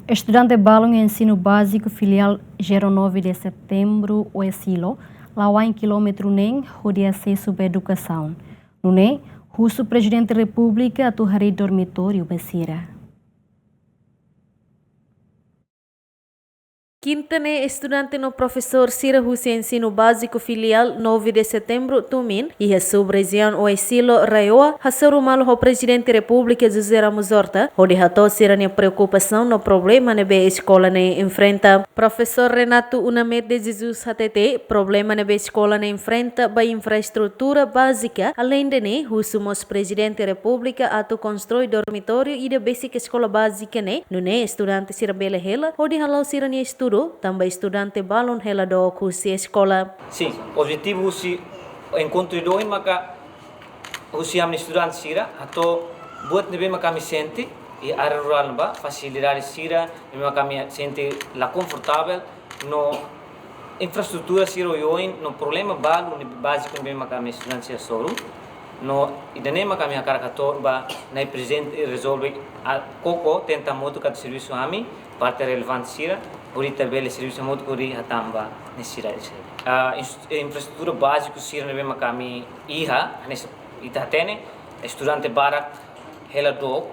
Estudante balão em ensino básico filial 09 de setembro, o Esilo, lá em quilômetro nem, de acesso à educação. No nem, o presidente da República atuará dormitório Becira. Quintane, estudante no professor Cira Hussein ensino básico filial 9 de setembro, Tumin, e a subregião o Esilo Raioa, a malo o presidente da República José Ramos Horta, onde ratou Cira a preocupação no problema na escola ne enfrenta. Professor Renato Unamed de Jesus HTT, problema na escola ne enfrenta ba infraestrutura básica, além de ne, o presidente da República atu constrói dormitório e da basic escola básica ne, no ne estudante Cira Bela Hela, onde halau Cira ne estudo também estudante balon hela do curso escola. Sim, o objetivo é encontro doi maka usi amni estudante sira atau buat nebe maka mi sente e área rural ba facilitar sira nebe maka mi sente la confortável no infraestrutura sira yoin no problema balu nebe básico nebe maka mi estudante sira soru no idane maka mi akara kator ba na presente resolve a koko tenta moto kat serviço ami parte relevante sira Orita bele serviço muito kuri hatamba nesira a infraestrutura básica sira nebe makami iha nes ita tene estudante barak hela do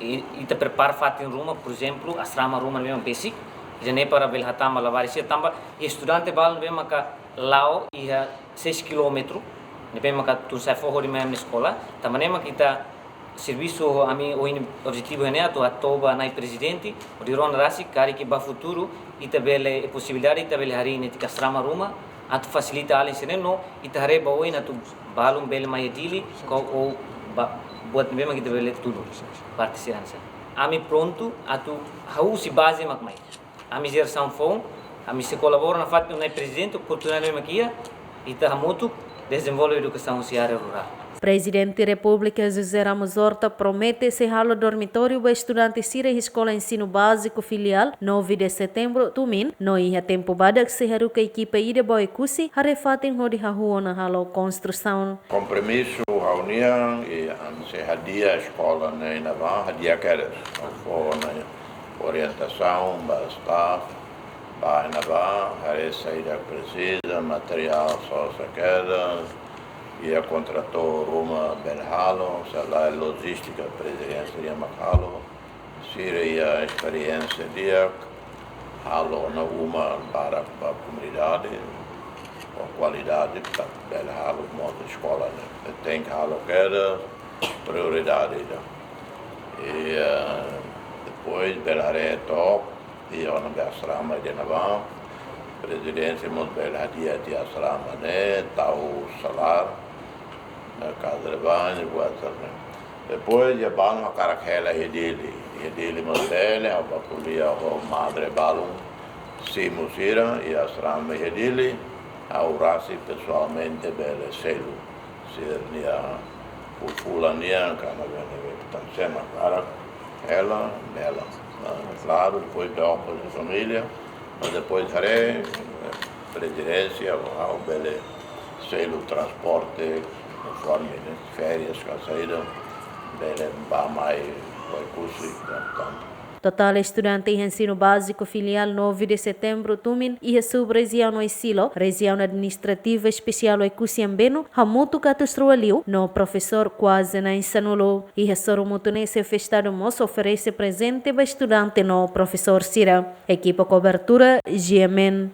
ita prepara fatin ruma por exemplo asrama ruma nebe basic ida ne para bel hatamba lavar sira tamba estudante bal nebe maka lao iha 6 km nebe maka tu sai forro de minha escola também maka kita serviço a mim o objetivo é neto atoba na presidente o de ron rasi cari que ba futuro e também possibilidade também hari ne tika strama ruma atu facilita ali sereno e tare ba oi na tu balum bel mai dili ko o buat mesmo que também tudo parte segurança a mim pronto atu hau si base mak mai a mim geração fom a mim se colabora na fato na presidente oportunidade aqui e tá muito desenvolver educação se área rural. Presidente da República José Ramos Horta promete encerrar o dormitório para estudantes Cira Escola Ensino Básico Filial 9 de setembro, Tumin, no ia tempo badak se haru que equipa ida boa cusi, harefatem hodi hahuona halo construção. Compromisso, reunião e se hadia escola na Inavã, hadia queres, na orientação, para staff, para Inavã, hare saída precisa, material só se queda, e a contratou Roma Benhalo, lá logística, presidência de Macalo, Síria a experiência de Halo na uma para a comunidade, a qualidade para Benhalo, modo escola, tem que Halo que era prioridade. E depois Belharé top, e a Asrama de Navan, presidência muito Belhadia de Asrama, né, Tau Salar, na casa de banho, depois de balão a caraquela e dele modelo, a baculia a madre balão, Simusira e as ramas e dele, a urasi pessoalmente bele selo, sernia o fulania, cana bene, tansema para ela, bela, claro, depois da de família, mas depois haré presidência, o bele selo transporte conforme férias, com a saída dele, mais curso. Total estudante em ensino básico filial 9 de setembro, Tumin, e a sub-região no Esilo, região administrativa especial o Ecusiambeno, a muito catastrofaliu, no professor quase na insanulo, e a Sorumutunense festado moço oferece presente para estudante no professor Cira. Equipa cobertura, GMN.